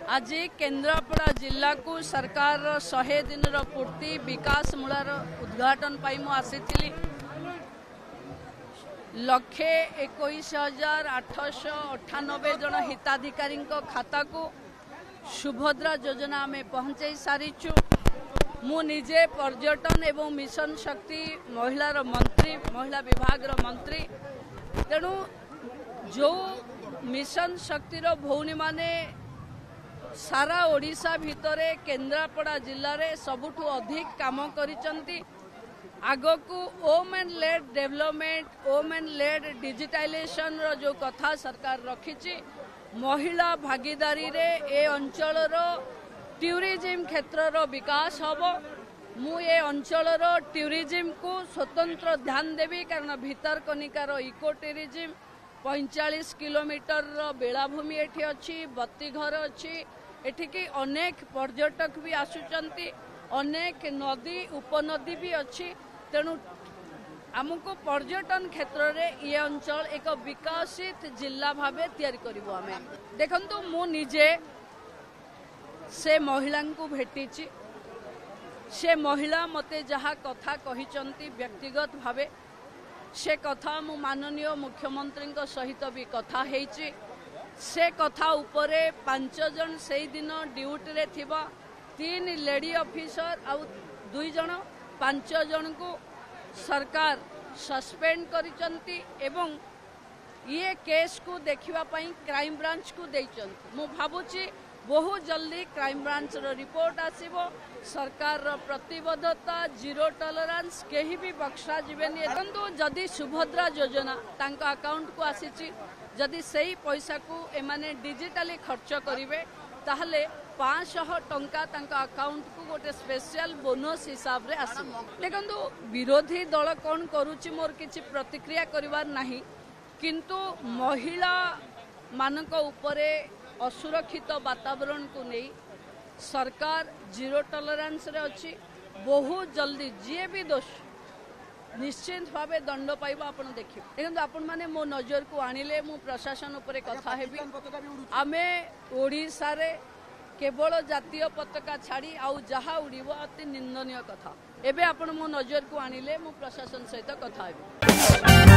आज केन्द्रापड़ा जिला को सरकार 100 दिन पूर्ति विकास मूलार उद्घाटन पाई मु आसी लक्षे 21,898 जन हिताधिकारी खाता को सुभद्रा योजना में पहुंचाई सारीचु। मु निजे पर्यटन एवं मिशन शक्ति महिला विभाग मंत्री तेणु जो मिशन शक्तिर भौणी माने सारा ओडिशा भितरे केन्द्रापड़ा जिले में सबुठु अधिक काम करिसंती। आगकू women led development women led digitisation रो जो कथा सरकार रखिछि महिला भागीदारी रे ए अंचल टूरिज्म क्षेत्र रो विकास हबो। मु ए अंचल टूरिज्म को स्वतंत्र ध्यान देवी कारण भितरकनिकार इको टूरिज्म 45 किलोमीटर बेलाभूमि एठी अछि, बत्ती घर अछि, एठिकी अनेक पर्यटक भी आसुचंती, अनेक नदी उपनदी भी अच्छी। तेणु आमको पर्यटन क्षेत्र में ये अंचल एक विकसित जिला भाव तैयारी करिवो। आमे देखंतु मु निजे से महिला को भेटी, से महिला मते जहा कथा कहिचंती व्यक्तिगत भावे से कथा मु माननीय मुख्यमंत्री सहित भी कथा हेची। से कथा उपरे 5 जन से दिन ड्यूटी रे थिबा, 3 लेडी ऑफिसर आउ 2 जन 5 जन को सरकार सस्पेंड करिचंती एवं ये केस को देखिवा पई क्राइम ब्रांच को देइचंती। मु भाबुची बहुत जल्दी क्राइम ब्रांच रो रिपोर्ट आसीबो। सरकार रो प्रतिबद्धता जीरो टॉलरेंस केही भी बक्सा जीवेनी। परंतु जदि सुभद्रा योजना तांका अकाउंट को आसीची, जदि सही पैसा को एमाने डिजिटली खर्च करिवे ताहले 500 टंका तांका अकाउंट को गोटे स्पेशल बोनस हिसाब रे आसीबो। देखंतु विरोधी दल कोन करूची मोर किछि प्रतिक्रिया करिवार नाही, किंतु महिला मानक उपरे असुरक्षित वातावरण को नहीं सरकार जीरो टॉलरेंस रे अछि। बहुत जल्दी जे भी दोष निश्चित भाव दंड पाइबा आपण देखिए। देखो आपण माने मो नजर को आनिले मु प्रशासन उपरे कथा हेबी। आमे ओडिसा रे केवल जातीय पताका छाड़ी आउ जहा उड़ीबो अति निंदनीय कथा। एबे आपण मो नजर को आनिले मु प्रशासन सहित कथा हेबी।